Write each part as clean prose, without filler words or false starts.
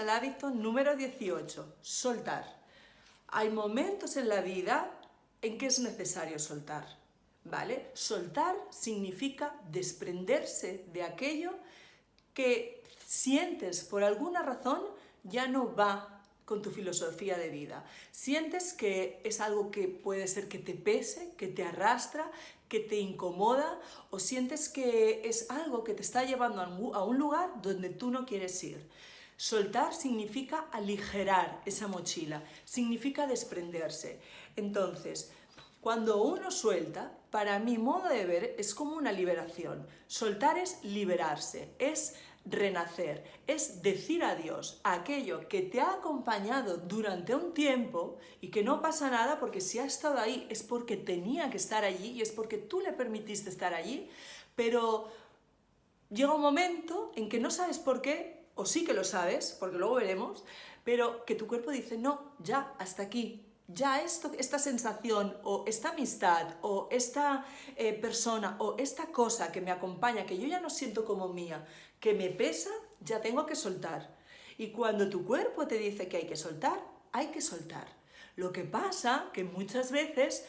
al hábito número 18, soltar. Hay momentos en la vida en que es necesario soltar, ¿vale? Soltar significa desprenderse de aquello que sientes por alguna razón ya no va con tu filosofía de vida. Sientes que es algo que puede ser que te pese, que te arrastra, que te incomoda, o sientes que es algo que te está llevando a un lugar donde tú no quieres ir. Soltar significa aligerar esa mochila, significa desprenderse. Entonces, cuando uno suelta, para mi modo de ver, es como una liberación. Soltar es liberarse, es renacer, es decir adiós a aquello que te ha acompañado durante un tiempo y que no pasa nada porque si ha estado ahí es porque tenía que estar allí y es porque tú le permitiste estar allí, pero llega un momento en que no sabes por qué, o sí que lo sabes, porque luego veremos, pero que tu cuerpo dice, no, ya, hasta aquí. Ya esta sensación o esta amistad o esta persona o esta cosa que me acompaña, que yo ya no siento como mía, que me pesa, ya tengo que soltar. Y cuando tu cuerpo te dice que hay que soltar, hay que soltar. Lo que pasa que muchas veces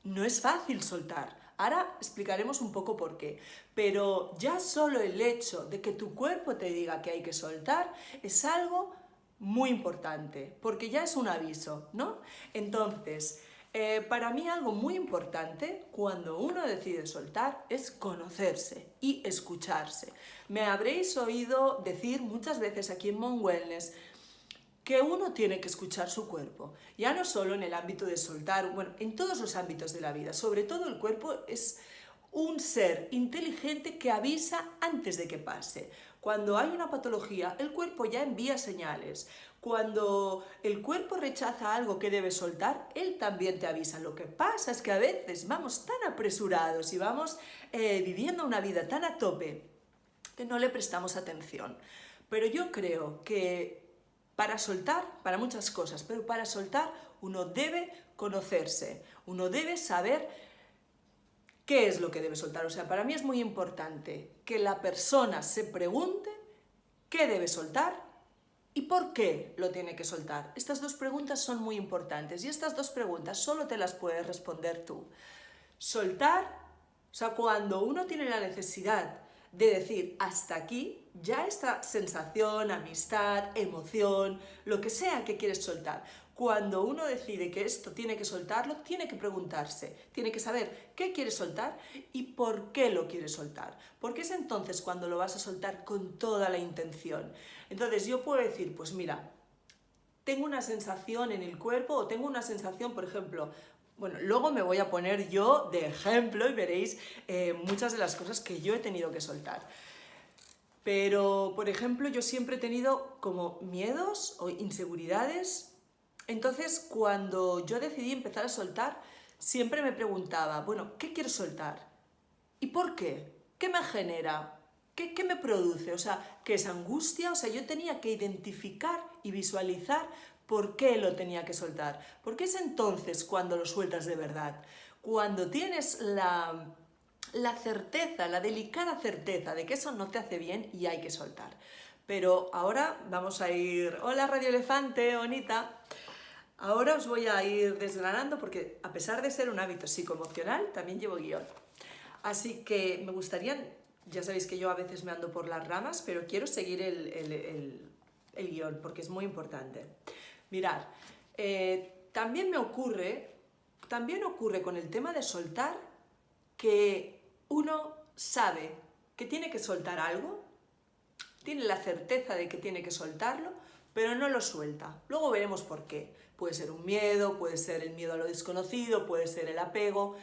no es fácil soltar. Ahora explicaremos un poco por qué. Pero ya solo el hecho de que tu cuerpo te diga que hay que soltar es algo muy importante, porque ya es un aviso, ¿no? Entonces, para mí algo muy importante cuando uno decide soltar es conocerse y escucharse. Me habréis oído decir muchas veces aquí en Mon Wellness que uno tiene que escuchar su cuerpo, ya no solo en el ámbito de soltar, bueno, en todos los ámbitos de la vida, sobre todo el cuerpo es un ser inteligente que avisa antes de que pase. Cuando hay una patología, el cuerpo ya envía señales. Cuando el cuerpo rechaza algo que debe soltar, él también te avisa. Lo que pasa es que a veces vamos tan apresurados y vamos viviendo una vida tan a tope que no le prestamos atención. Pero yo creo que para soltar, para muchas cosas, pero para soltar uno debe conocerse, uno debe saber qué es lo que debe soltar. O sea, para mí es muy importante que la persona se pregunte qué debe soltar y por qué lo tiene que soltar. Estas dos preguntas son muy importantes y estas dos preguntas solo te las puedes responder tú. Soltar, o sea, cuando uno tiene la necesidad de decir hasta aquí, ya esta sensación, amistad, emoción, lo que sea que quieres soltar, cuando uno decide que esto tiene que soltarlo, tiene que preguntarse, tiene que saber qué quiere soltar y por qué lo quiere soltar. Porque es entonces cuando lo vas a soltar con toda la intención. Entonces yo puedo decir, pues mira, tengo una sensación en el cuerpo o tengo una sensación, por ejemplo, bueno, luego me voy a poner yo de ejemplo y veréis muchas de las cosas que yo he tenido que soltar. Pero, por ejemplo, yo siempre he tenido como miedos o inseguridades. Entonces, cuando yo decidí empezar a soltar, siempre me preguntaba, bueno, ¿qué quiero soltar? ¿Y por qué? ¿Qué me genera? ¿Qué me produce? O sea, ¿qué es angustia? O sea, yo tenía que identificar y visualizar por qué lo tenía que soltar. Porque es entonces cuando lo sueltas de verdad. Cuando tienes la certeza, la delicada certeza de que eso no te hace bien y hay que soltar. Pero ahora vamos a ir... Hola Radio Elefante, bonita. Ahora os voy a ir desgranando porque a pesar de ser un hábito psicoemocional, también llevo guión. Así que me gustaría, ya sabéis que yo a veces me ando por las ramas, pero quiero seguir el guión porque es muy importante. Mirad, también ocurre con el tema de soltar que uno sabe que tiene que soltar algo, tiene la certeza de que tiene que soltarlo, pero no lo suelta. Luego veremos por qué. Puede ser un miedo, puede ser el miedo a lo desconocido, puede ser el apego,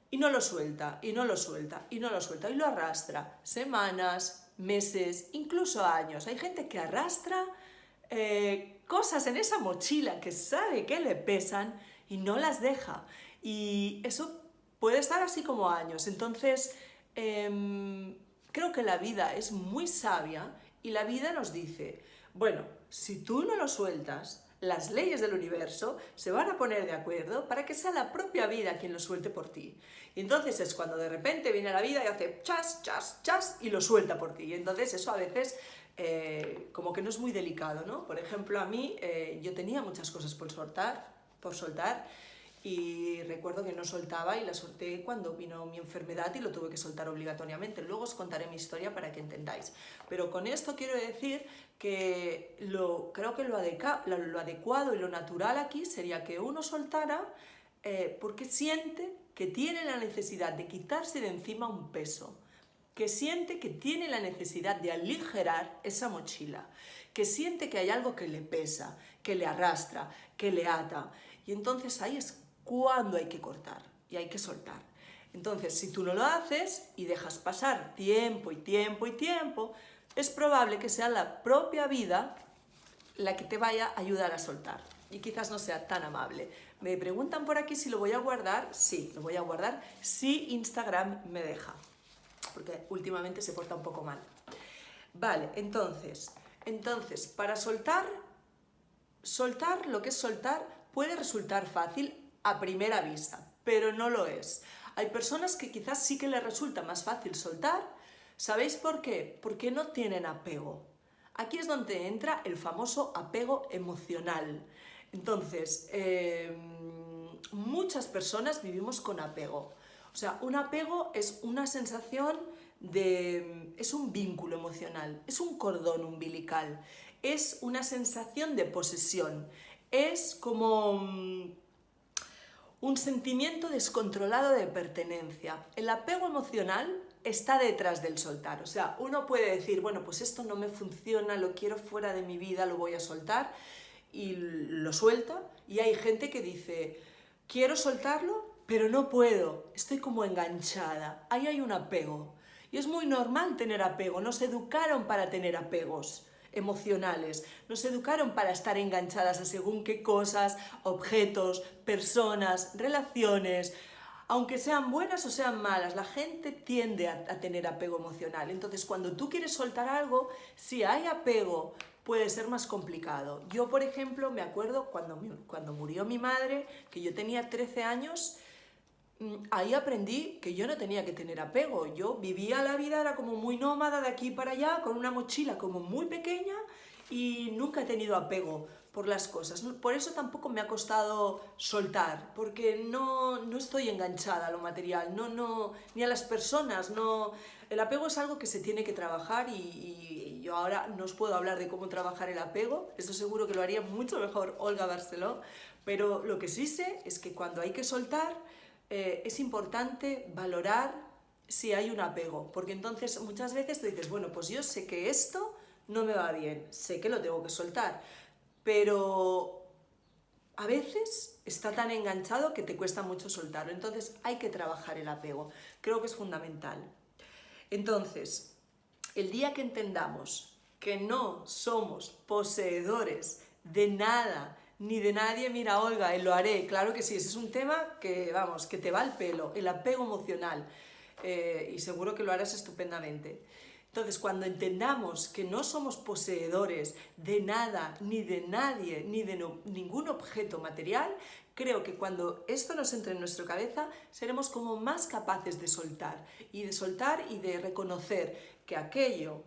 y no lo suelta, y no lo suelta, y no lo suelta, y lo arrastra semanas, meses, incluso años. Hay gente que arrastra cosas en esa mochila que sabe que le pesan y no las deja. Y eso puede estar así como años. Entonces, creo que la vida es muy sabia y la vida nos dice, bueno, si tú no lo sueltas, las leyes del universo se van a poner de acuerdo para que sea la propia vida quien lo suelte por ti. Y entonces es cuando de repente viene la vida y hace chas, chas, chas y lo suelta por ti. Y entonces eso a veces como que no es muy delicado, ¿no? Por ejemplo, a mí yo tenía muchas cosas por soltar y recuerdo que no soltaba y la solté cuando vino mi enfermedad y lo tuve que soltar obligatoriamente. Luego os contaré mi historia para que entendáis. Pero con esto quiero decir que creo que lo adecuado y lo natural aquí sería que uno soltara porque siente que tiene la necesidad de quitarse de encima un peso, que siente que tiene la necesidad de aligerar esa mochila, que siente que hay algo que le pesa, que le arrastra, que le ata. Y entonces ahí es cuando hay que cortar y hay que soltar. Entonces, si tú no lo haces y dejas pasar tiempo y tiempo y tiempo, es probable que sea la propia vida la que te vaya a ayudar a soltar. Y quizás no sea tan amable. Me preguntan por aquí si lo voy a guardar. Sí, lo voy a guardar si Instagram me deja, porque últimamente se porta un poco mal. Vale, entonces para soltar lo que es soltar puede resultar fácil a primera vista, pero no lo es. Hay personas que quizás sí que les resulta más fácil soltar. ¿Sabéis por qué? Porque no tienen apego. Aquí es donde entra el famoso apego emocional. Entonces, muchas personas vivimos con apego. O sea, un apego es una sensación es un vínculo emocional, es un cordón umbilical, es una sensación de posesión, es como un sentimiento descontrolado de pertenencia. El apego emocional está detrás del soltar. O sea, uno puede decir, bueno, pues esto no me funciona, lo quiero fuera de mi vida, lo voy a soltar, y lo suelta. Y hay gente que dice, quiero soltarlo, pero no puedo, estoy como enganchada. Ahí hay un apego. Y es muy normal tener apego, nos educaron para tener apegos emocionales, nos educaron para estar enganchadas a según qué cosas, objetos, personas, relaciones. Aunque sean buenas o sean malas, la gente tiende a tener apego emocional. Entonces, cuando tú quieres soltar algo, si hay apego, puede ser más complicado. Yo, por ejemplo, me acuerdo cuando murió mi madre, que yo tenía 13 años, ahí aprendí que yo no tenía que tener apego. Yo vivía la vida, era como muy nómada de aquí para allá, con una mochila como muy pequeña y nunca he tenido apego por las cosas. Por eso tampoco me ha costado soltar, porque no estoy enganchada a lo material, ni a las personas. No. El apego es algo que se tiene que trabajar y yo ahora no os puedo hablar de cómo trabajar el apego. Esto seguro que lo haría mucho mejor Olga Barceló, pero lo que sí sé es que cuando hay que soltar, es importante valorar si hay un apego, porque entonces muchas veces tú dices, bueno, pues yo sé que esto no me va bien, sé que lo tengo que soltar, pero a veces está tan enganchado que te cuesta mucho soltarlo, entonces hay que trabajar el apego, creo que es fundamental. Entonces, el día que entendamos que no somos poseedores de nada, ni de nadie, mira, Olga, lo haré, claro que sí, ese es un tema que, vamos, que te va al pelo, el apego emocional, y seguro que lo harás estupendamente. Entonces, cuando entendamos que no somos poseedores de nada, ni de nadie, ni de ningún objeto material, creo que cuando esto nos entre en nuestra cabeza, seremos como más capaces de soltar y de reconocer que aquello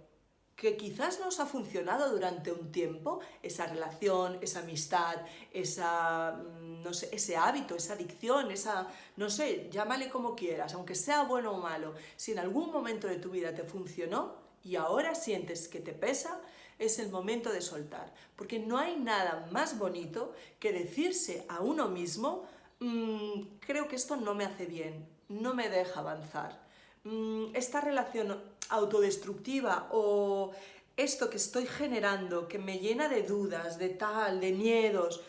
que quizás nos ha funcionado durante un tiempo, esa relación, esa amistad, no sé, ese hábito, esa adicción, no sé, llámale como quieras, aunque sea bueno o malo, si en algún momento de tu vida te funcionó y ahora sientes que te pesa, es el momento de soltar, porque no hay nada más bonito que decirse a uno mismo, creo que esto no me hace bien, no me deja avanzar. Esta relación autodestructiva o esto que estoy generando que me llena de dudas, de miedos,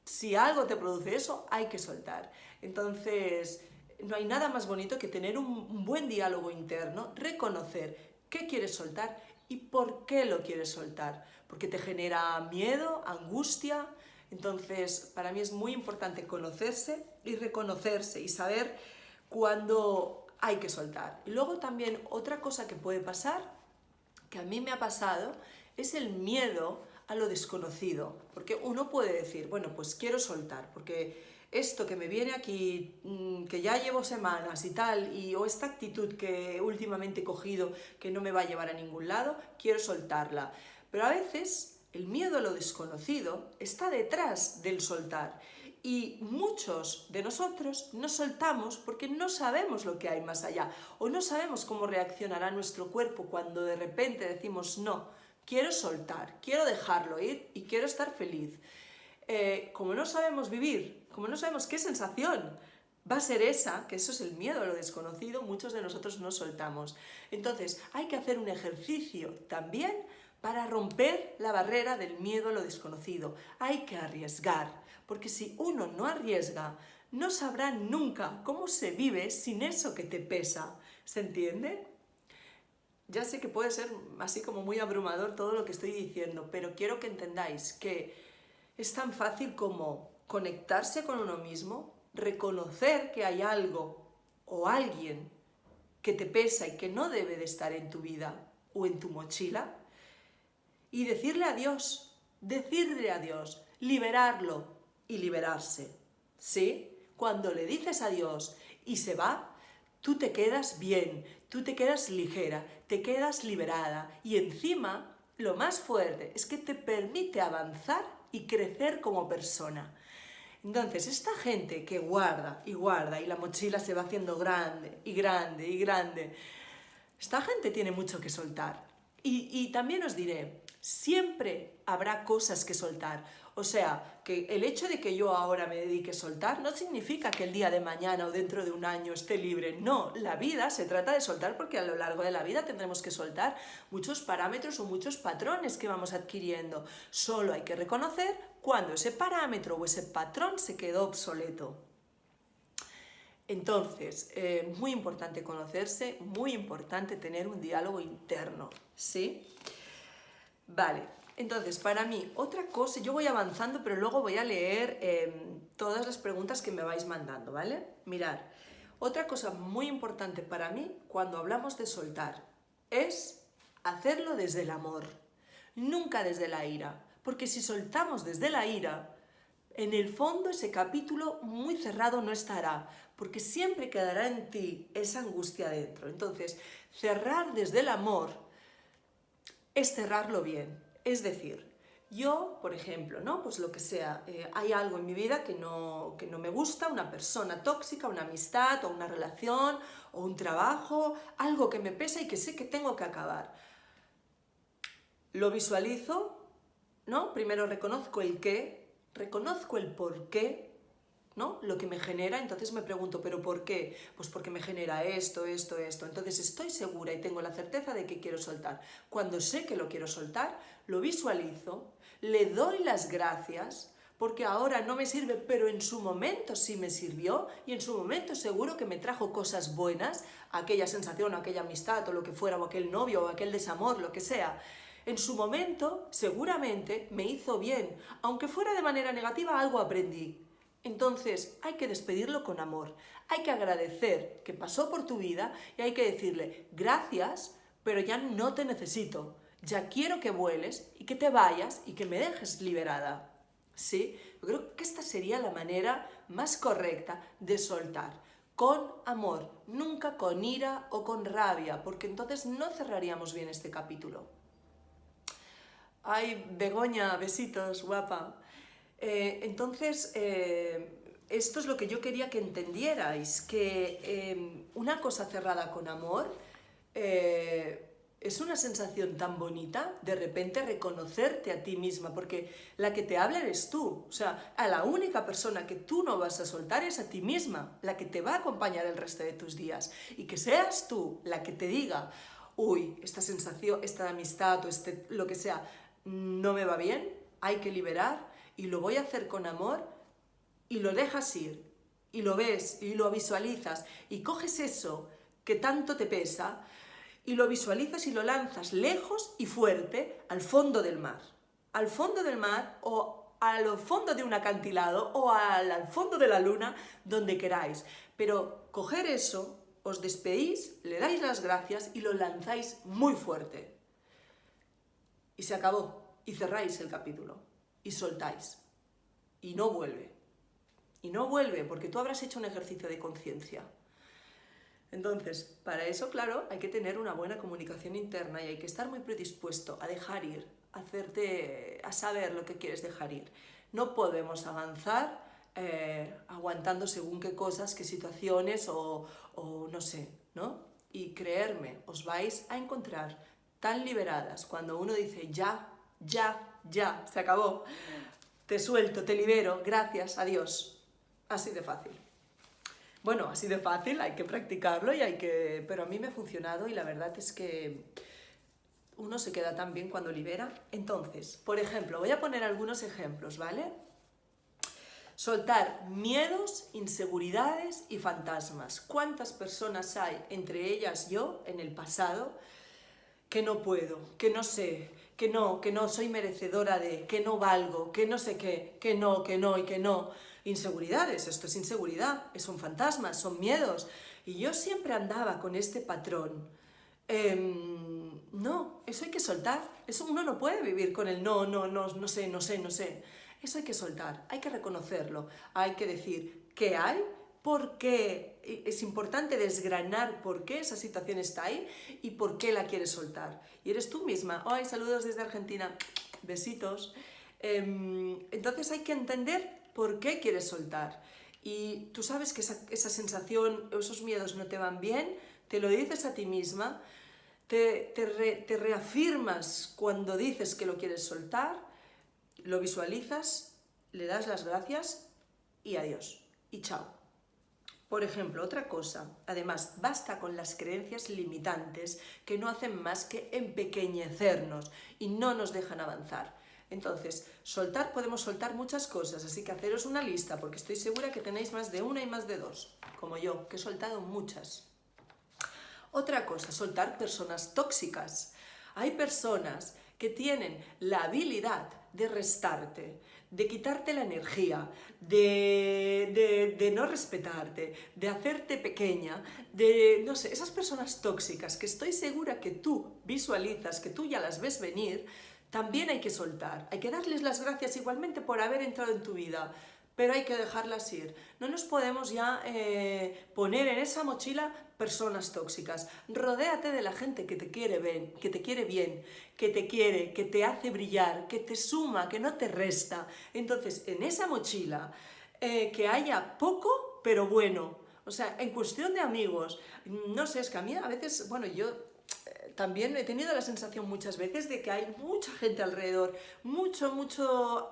si algo te produce eso, hay que soltar. Entonces, no hay nada más bonito que tener un buen diálogo interno, reconocer qué quieres soltar y por qué lo quieres soltar. Porque te genera miedo, angustia. Entonces, para mí es muy importante conocerse y reconocerse y saber cuándo hay que soltar. Y luego también otra cosa que puede pasar, que a mí me ha pasado, es el miedo a lo desconocido, porque uno puede decir, bueno, pues quiero soltar, porque esto que me viene aquí, que ya llevo semanas y tal, o esta actitud que últimamente he cogido que no me va a llevar a ningún lado, quiero soltarla. Pero a veces el miedo a lo desconocido está detrás del soltar. Y muchos de nosotros no soltamos porque no sabemos lo que hay más allá, o no sabemos cómo reaccionará nuestro cuerpo cuando de repente decimos no, quiero soltar, quiero dejarlo ir y quiero estar feliz. Como no sabemos vivir, como no sabemos qué sensación va a ser esa, que eso es el miedo a lo desconocido, muchos de nosotros no soltamos. Entonces hay que hacer un ejercicio también para romper la barrera del miedo a lo desconocido. Hay que arriesgar, porque si uno no arriesga, no sabrá nunca cómo se vive sin eso que te pesa. ¿Se entiende? Ya sé que puede ser así como muy abrumador todo lo que estoy diciendo, pero quiero que entendáis que es tan fácil como conectarse con uno mismo, reconocer que hay algo o alguien que te pesa y que no debe de estar en tu vida o en tu mochila, y decirle adiós, liberarlo y liberarse. ¿Sí? Cuando le dices adiós y se va, tú te quedas bien, tú te quedas ligera, te quedas liberada y encima lo más fuerte es que te permite avanzar y crecer como persona. Entonces, esta gente que guarda y guarda y la mochila se va haciendo grande y grande y grande, esta gente tiene mucho que soltar. Y también os diré, siempre habrá cosas que soltar. O sea, que el hecho de que yo ahora me dedique a soltar no significa que el día de mañana o dentro de un año esté libre. No, la vida se trata de soltar porque a lo largo de la vida tendremos que soltar muchos parámetros o muchos patrones que vamos adquiriendo. Solo hay que reconocer cuando ese parámetro o ese patrón se quedó obsoleto. Entonces, muy importante conocerse, muy importante tener un diálogo interno, ¿sí? Vale, entonces para mí, otra cosa, yo voy avanzando, pero luego voy a leer todas las preguntas que me vais mandando, ¿vale? Mirad, otra cosa muy importante para mí cuando hablamos de soltar es hacerlo desde el amor, nunca desde la ira, porque si soltamos desde la ira, en el fondo ese capítulo muy cerrado no estará, porque siempre quedará en ti esa angustia dentro. Entonces, cerrar desde el amor es cerrarlo bien. Es decir, yo, por ejemplo, ¿no? Pues lo que sea, hay algo en mi vida que no me gusta, una persona tóxica, una amistad, o una relación, o un trabajo, algo que me pesa y que sé que tengo que acabar. Lo visualizo, ¿no? Primero reconozco el qué, reconozco el por qué, ¿no? Lo que me genera, entonces me pregunto, ¿pero por qué? Pues porque me genera esto. Entonces estoy segura y tengo la certeza de que quiero soltar. Cuando sé que lo quiero soltar, lo visualizo, le doy las gracias, porque ahora no me sirve, pero en su momento sí me sirvió y en su momento seguro que me trajo cosas buenas, aquella sensación, aquella amistad o lo que fuera, o aquel novio o aquel desamor, lo que sea. En su momento seguramente me hizo bien, aunque fuera de manera negativa, algo aprendí. Entonces hay que despedirlo con amor, hay que agradecer que pasó por tu vida y hay que decirle gracias, pero ya no te necesito, ya quiero que vueles y que te vayas y que me dejes liberada. ¿Sí? Yo creo que esta sería la manera más correcta de soltar, con amor, nunca con ira o con rabia, porque entonces no cerraríamos bien este capítulo. Ay, Begoña, besitos, guapa. Entonces, esto es lo que yo quería que entendierais, que una cosa cerrada con amor es una sensación tan bonita, de repente reconocerte a ti misma, porque la que te habla eres tú, o sea, a la única persona que tú no vas a soltar es a ti misma, la que te va a acompañar el resto de tus días, y que seas tú la que te diga, uy, esta sensación, esta amistad o lo que sea, no me va bien, hay que liberar, y lo voy a hacer con amor, y lo dejas ir, y lo ves, y lo visualizas, y coges eso que tanto te pesa, y lo visualizas y lo lanzas lejos y fuerte al fondo del mar. Al fondo del mar, o al fondo de un acantilado, o al fondo de la luna, donde queráis. Pero coger eso, os despedís, le dais las gracias y lo lanzáis muy fuerte. Y se acabó. y cerráis el capítulo y soltáis y no vuelve. Y no vuelve porque tú habrás hecho un ejercicio de conciencia. Entonces, para eso, claro, hay que tener una buena comunicación interna y hay que estar muy predispuesto a dejar ir, a saber lo que quieres dejar ir. No podemos avanzar aguantando según qué cosas, qué situaciones o no sé, ¿no? Y creerme, os vais a encontrar tan liberadas cuando uno dice ya, se acabó, te suelto, te libero, gracias, adiós. Así de fácil. Bueno, así de fácil, hay que practicarlo pero a mí me ha funcionado y la verdad es que uno se queda tan bien cuando libera. Entonces, por ejemplo, voy a poner algunos ejemplos, ¿vale? Soltar miedos, inseguridades y fantasmas. ¿Cuántas personas hay, entre ellas yo, en el pasado, que no puedo, que no sé, que no soy merecedora de, que no valgo, que no sé qué, que no y que no? Inseguridades, esto es inseguridad, son fantasmas, son miedos. Y yo siempre andaba con este patrón. No, eso hay que soltar. Eso uno no puede vivir con el no sé. Eso hay que soltar, hay que reconocerlo, hay que decir qué hay, por qué. Es importante desgranar por qué esa situación está ahí y por qué la quieres soltar. Y eres tú misma. ¡Ay, saludos desde Argentina! Besitos. Entonces hay que entender por qué quieres soltar. Y tú sabes que esa sensación, esos miedos no te van bien, te lo dices a ti misma, te reafirmas cuando dices que lo quieres soltar, lo visualizas, le das las gracias y adiós. Y chao. Por ejemplo, otra cosa, además, basta con las creencias limitantes que no hacen más que empequeñecernos y no nos dejan avanzar. Entonces, podemos soltar muchas cosas, así que haceros una lista, porque estoy segura que tenéis más de una y más de dos, como yo, que he soltado muchas. Otra cosa, soltar personas tóxicas. Hay personas que tienen la habilidad de restarte, de quitarte la energía, de no respetarte, de hacerte pequeña, no sé, esas personas tóxicas que estoy segura que tú visualizas, que tú ya las ves venir, también hay que soltar, hay que darles las gracias igualmente por haber entrado en tu vida, pero hay que dejarlas ir. No nos podemos ya poner en esa mochila personas tóxicas. Rodéate de la gente que te quiere bien, que te quiere, que te hace brillar, que te suma, que no te resta. Entonces, en esa mochila, que haya poco, pero bueno. O sea, en cuestión de amigos, no sé, es que a mí a veces, bueno, yo también he tenido la sensación muchas veces de que hay mucha gente alrededor, mucho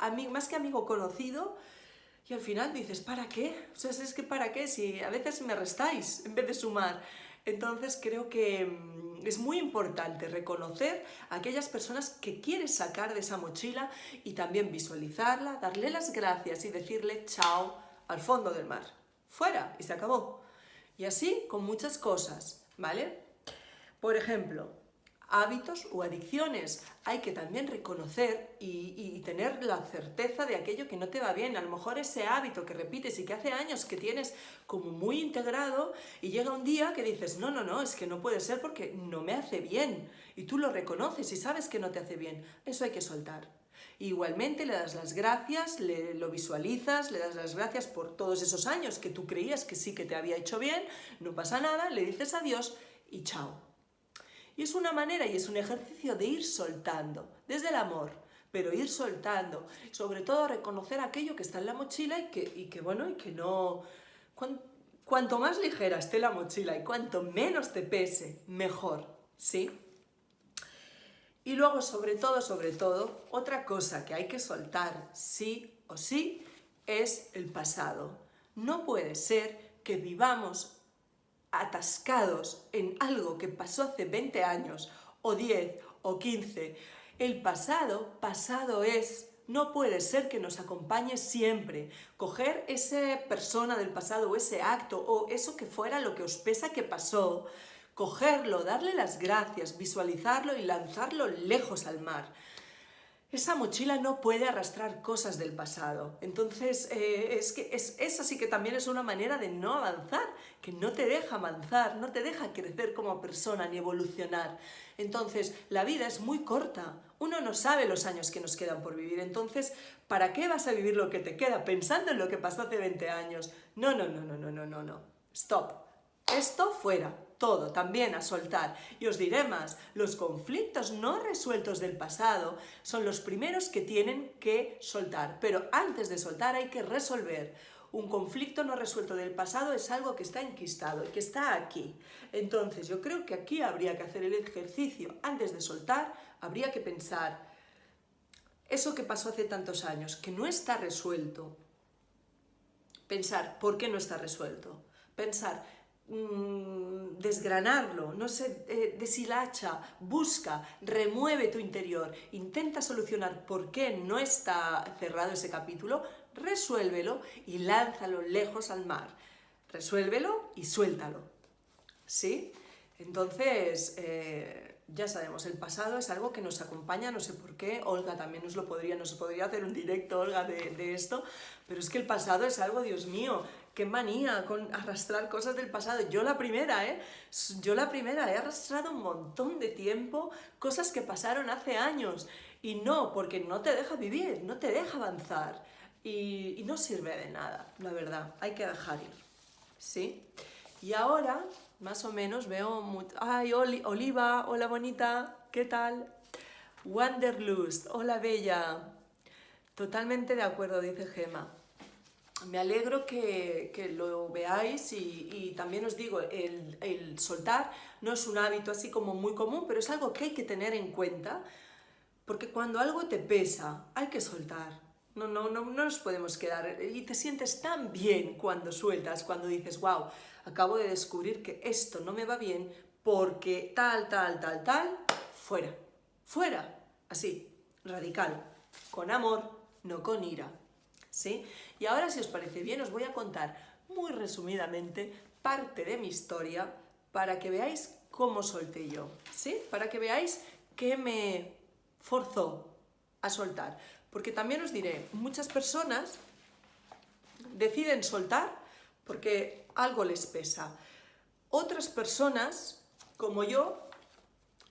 amigo, más que amigo conocido, y al final dices, ¿para qué? O sea, es que ¿para qué? Si a veces me restáis en vez de sumar. Entonces creo que es muy importante reconocer a aquellas personas que quieres sacar de esa mochila y también visualizarla, darle las gracias y decirle chao al fondo del mar. Fuera, y se acabó. Y así con muchas cosas, ¿vale? Por ejemplo, hábitos o adicciones. Hay que también reconocer y tener la certeza de aquello que no te va bien. A lo mejor ese hábito que repites y que hace años que tienes como muy integrado y llega un día que dices, no, es que no puede ser porque no me hace bien. Y tú lo reconoces y sabes que no te hace bien. Eso hay que soltar. Igualmente le das las gracias, lo visualizas, le das las gracias por todos esos años que tú creías que sí que te había hecho bien, no pasa nada, le dices adiós y chao. Y es una manera y es un ejercicio de ir soltando, desde el amor, pero ir soltando, sobre todo reconocer aquello que está en la mochila y que no... Cuanto más ligera esté la mochila y cuanto menos te pese, mejor, ¿sí? Y luego, sobre todo, otra cosa que hay que soltar sí o sí es el pasado. No puede ser que vivamos atascados en algo que pasó hace 20 años, o 10, o 15. El pasado es. No puede ser que nos acompañe siempre. Coger esa persona del pasado, o ese acto, o eso que fuera lo que os pesa que pasó, cogerlo, darle las gracias, visualizarlo y lanzarlo lejos al mar. Esa mochila no puede arrastrar cosas del pasado. Entonces, esa sí que también es una manera de no avanzar, que no te deja avanzar, no te deja crecer como persona ni evolucionar. Entonces, la vida es muy corta. Uno no sabe los años que nos quedan por vivir, entonces, ¿para qué vas a vivir lo que te queda pensando en lo que pasó hace 20 años? No, no, no, no, no, no, no, no. Stop. Esto fuera, todo, también a soltar. Y os diré más, los conflictos no resueltos del pasado son los primeros que tienen que soltar, pero antes de soltar hay que resolver. Un conflicto no resuelto del pasado es algo que está enquistado y que está aquí. Entonces, yo creo que aquí habría que hacer el ejercicio. Antes de soltar, habría que pensar, eso que pasó hace tantos años, que no está resuelto. Pensar, ¿por qué no está resuelto? Pensar, desgranarlo, no sé, deshilacha, busca, remueve tu interior, intenta solucionar por qué no está cerrado ese capítulo, resuélvelo y lánzalo lejos al mar. Resuélvelo y suéltalo. ¿Sí? Entonces, ya sabemos, el pasado es algo que nos acompaña, no sé por qué. Olga también nos podría hacer un directo, Olga, de esto, pero es que el pasado es algo, Dios mío, qué manía con arrastrar cosas del pasado. Yo la primera, he arrastrado un montón de tiempo cosas que pasaron hace años, y no, porque no te deja vivir, no te deja avanzar, y no sirve de nada, la verdad, hay que dejar ir, ¿sí? Y ahora, más o menos, veo... ¡Ay, Oliva! Hola, bonita, ¿qué tal? Wanderlust, hola, bella. Totalmente de acuerdo, dice Gema. Me alegro que lo veáis y también os digo, el soltar no es un hábito así como muy común, pero es algo que hay que tener en cuenta, porque cuando algo te pesa, hay que soltar. No nos podemos quedar. Y te sientes tan bien cuando sueltas, cuando dices, wow, acabo de descubrir que esto no me va bien porque tal, fuera, fuera, así, radical, con amor, no con ira, ¿sí? Y ahora, si os parece bien, os voy a contar muy resumidamente parte de mi historia para que veáis cómo solté yo, ¿sí? Para que veáis qué me forzó a soltar. Porque también os diré, muchas personas deciden soltar porque algo les pesa. Otras personas, como yo,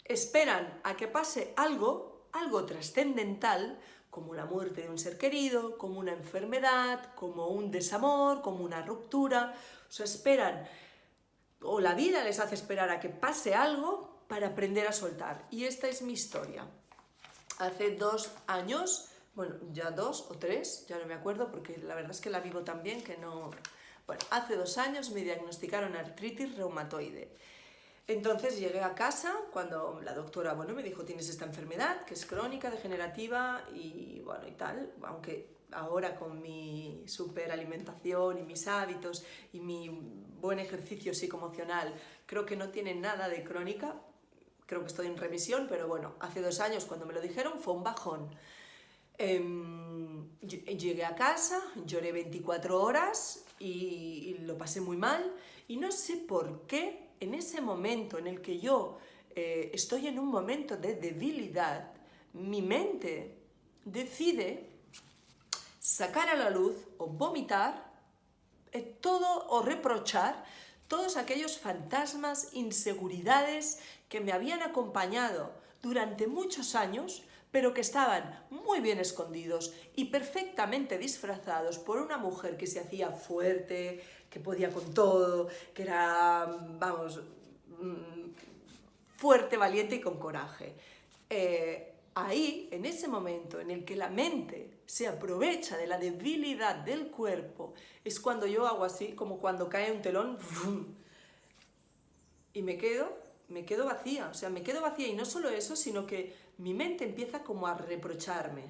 esperan a que pase algo trascendental, como la muerte de un ser querido, como una enfermedad, como un desamor, como una ruptura. O sea, esperan, o la vida les hace esperar a que pase algo para aprender a soltar. Y esta es mi historia. Hace 2 años... Bueno, ya 2 o 3, ya no me acuerdo, porque la verdad es que la vivo tan bien que no... Bueno, hace 2 años me diagnosticaron artritis reumatoide. Entonces llegué a casa cuando la doctora, bueno, me dijo, tienes esta enfermedad que es crónica, degenerativa y bueno, y tal, aunque ahora con mi superalimentación y mis hábitos y mi buen ejercicio psicoemocional, creo que no tiene nada de crónica, creo que estoy en remisión, pero bueno, hace 2 años cuando me lo dijeron fue un bajón. Llegué a casa, lloré 24 horas y lo pasé muy mal, y no sé por qué en ese momento en el que yo estoy en un momento de debilidad, mi mente decide sacar a la luz o vomitar todo o reprochar todos aquellos fantasmas, inseguridades que me habían acompañado durante muchos años, pero que estaban muy bien escondidos y perfectamente disfrazados por una mujer que se hacía fuerte, que podía con todo, que era, vamos, fuerte, valiente y con coraje. Ahí, en ese momento en el que la mente se aprovecha de la debilidad del cuerpo, es cuando yo hago así, como cuando cae un telón, y me quedo vacía, o sea, me quedo vacía, y no solo eso, sino que mi mente empieza como a reprocharme.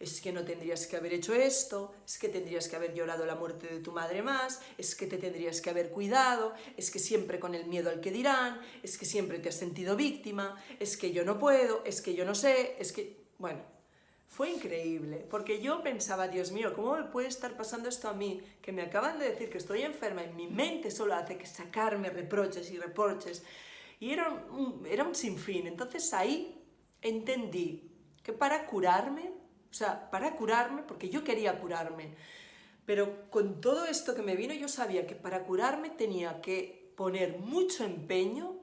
Es que no tendrías que haber hecho esto, es que tendrías que haber llorado la muerte de tu madre más, es que te tendrías que haber cuidado, es que siempre con el miedo al que dirán, es que siempre te has sentido víctima, es que yo no puedo, es que yo no sé, es que... Bueno, fue increíble, porque yo pensaba, Dios mío, ¿cómo me puede estar pasando esto a mí? Que me acaban de decir que estoy enferma y mi mente solo hace que sacarme reproches y reproches. Y era un sinfín. Entonces ahí entendí que para curarme, porque yo quería curarme, pero con todo esto que me vino, yo sabía que para curarme tenía que poner mucho empeño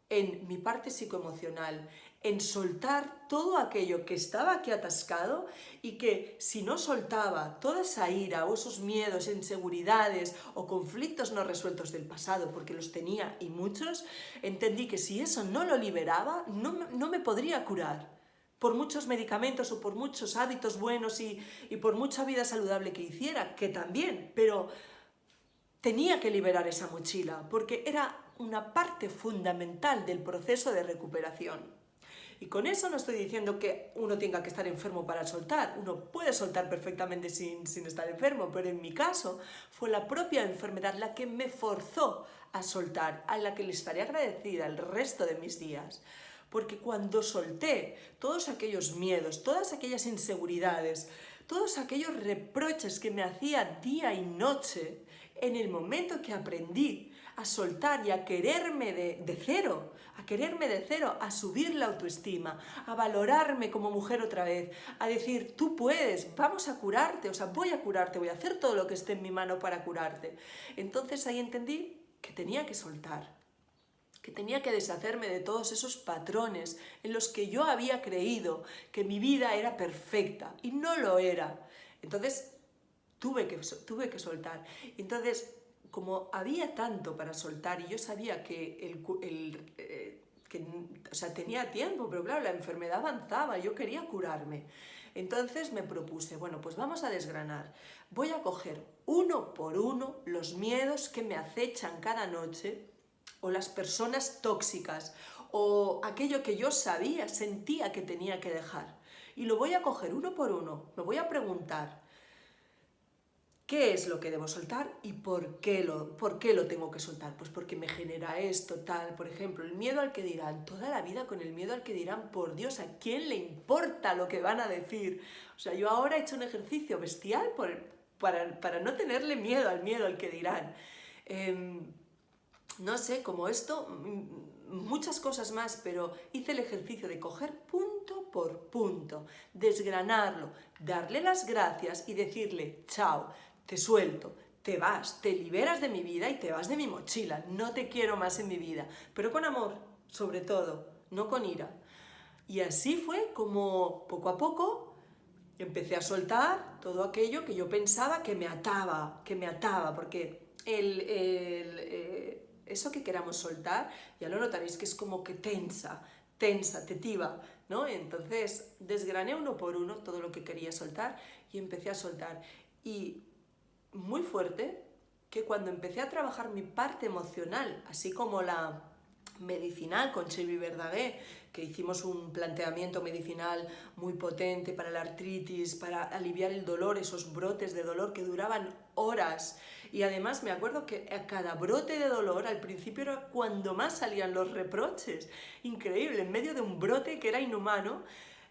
en mi parte psicoemocional, en soltar todo aquello que estaba aquí atascado y que si no soltaba toda esa ira o esos miedos, inseguridades o conflictos no resueltos del pasado, porque los tenía y muchos, entendí que si eso no lo liberaba, no me podría curar. Por muchos medicamentos o por muchos hábitos buenos y por mucha vida saludable que hiciera, que también, pero tenía que liberar esa mochila porque era una parte fundamental del proceso de recuperación. Y con eso no estoy diciendo que uno tenga que estar enfermo para soltar. Uno puede soltar perfectamente sin estar enfermo, pero en mi caso fue la propia enfermedad la que me forzó a soltar, a la que le estaré agradecida el resto de mis días. Porque cuando solté todos aquellos miedos, todas aquellas inseguridades, todos aquellos reproches que me hacía día y noche, en el momento que aprendí a soltar y a quererme de cero, a subir la autoestima, a valorarme como mujer otra vez, a decir, tú puedes, vamos a curarte, o sea, voy a curarte, voy a hacer todo lo que esté en mi mano para curarte. Entonces ahí entendí que tenía que soltar, que tenía que deshacerme de todos esos patrones en los que yo había creído que mi vida era perfecta y no lo era. Entonces tuve que soltar. Entonces, como había tanto para soltar y yo sabía que o sea, tenía tiempo, pero claro, la enfermedad avanzaba, yo quería curarme. Entonces me propuse, bueno, pues vamos a desgranar. Voy a coger uno por uno los miedos que me acechan cada noche, o las personas tóxicas, o aquello que yo sabía, sentía que tenía que dejar. Y lo voy a coger uno por uno, me voy a preguntar, ¿qué es lo que debo soltar y por qué lo tengo que soltar? Pues porque me genera esto, tal. Por ejemplo, el miedo al que dirán. Toda la vida con el miedo al que dirán, por Dios, ¿a quién le importa lo que van a decir? O sea, yo ahora he hecho un ejercicio bestial para no tenerle miedo al que dirán. No sé, como esto, muchas cosas más, pero hice el ejercicio de coger punto por punto, desgranarlo, darle las gracias y decirle, chao, te suelto, te vas, te liberas de mi vida y te vas de mi mochila, no te quiero más en mi vida, pero con amor, sobre todo, no con ira. Y así fue como poco a poco empecé a soltar todo aquello que yo pensaba que me ataba, porque eso que queramos soltar, ya lo notaréis que es como que tensa, tetiva, ¿no? Entonces desgrané uno por uno todo lo que quería soltar y empecé a soltar. Y muy fuerte que cuando empecé a trabajar mi parte emocional, así como la medicinal con Xavi Verdaguer, que hicimos un planteamiento medicinal muy potente para la artritis, para aliviar el dolor, esos brotes de dolor que duraban horas. Y además me acuerdo que a cada brote de dolor al principio era cuando más salían los reproches. Increíble, en medio de un brote que era inhumano,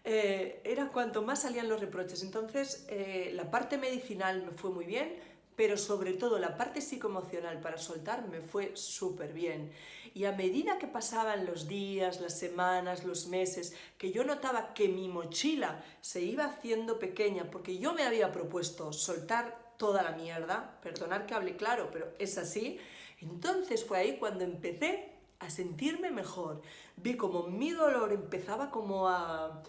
era cuanto más salían los reproches. Entonces la parte medicinal me fue muy bien, pero sobre todo la parte psicoemocional para soltar me fue súper bien. Y a medida que pasaban los días, las semanas, los meses, que yo notaba que mi mochila se iba haciendo pequeña, porque yo me había propuesto soltar toda la mierda, perdonar que hable claro, pero es así, entonces fue ahí cuando empecé a sentirme mejor. Vi como mi dolor empezaba como a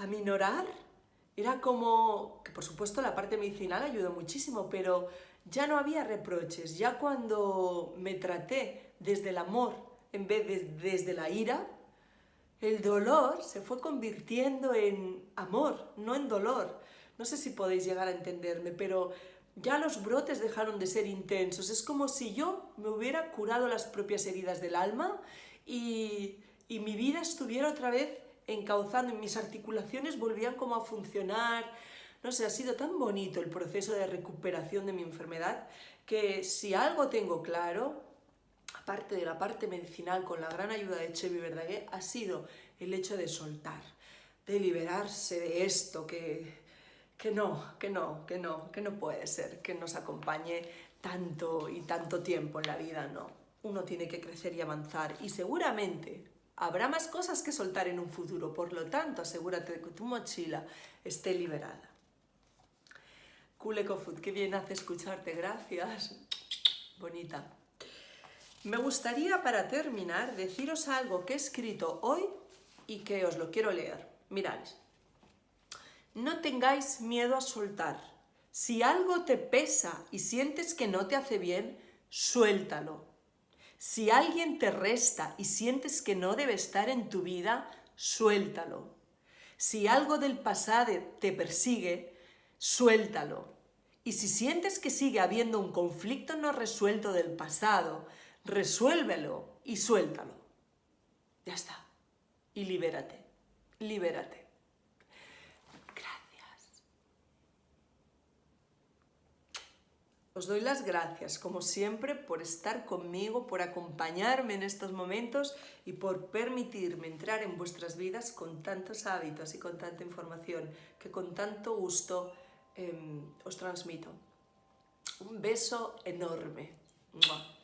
minorar. Era como, que por supuesto la parte medicinal ayudó muchísimo, pero ya no había reproches. Ya cuando me traté desde el amor en vez de desde la ira, el dolor se fue convirtiendo en amor, no en dolor. No sé si podéis llegar a entenderme, pero ya los brotes dejaron de ser intensos. Es como si yo me hubiera curado las propias heridas del alma y mi vida estuviera otra vez encauzando, y mis articulaciones volvían como a funcionar. No sé, ha sido tan bonito el proceso de recuperación de mi enfermedad que si algo tengo claro, aparte de la parte medicinal con la gran ayuda de Xavi Verdaguer, ha sido el hecho de soltar, de liberarse de esto que no puede ser que nos acompañe tanto y tanto tiempo en la vida, no. Uno tiene que crecer y avanzar y seguramente habrá más cosas que soltar en un futuro, por lo tanto asegúrate de que tu mochila esté liberada. Kulekofut, qué bien hace escucharte, gracias. Bonita. Me gustaría para terminar deciros algo que he escrito hoy y que os lo quiero leer. Mirad. No tengáis miedo a soltar. Si algo te pesa y sientes que no te hace bien, suéltalo. Si alguien te resta y sientes que no debe estar en tu vida, suéltalo. Si algo del pasado te persigue, suéltalo. Y si sientes que sigue habiendo un conflicto no resuelto del pasado, resuélvelo y suéltalo. Ya está. Y libérate. Libérate. Gracias. Os doy las gracias, como siempre, por estar conmigo, por acompañarme en estos momentos y por permitirme entrar en vuestras vidas con tantos hábitos y con tanta información que con tanto gusto os transmito. Un beso enorme. ¡Mua!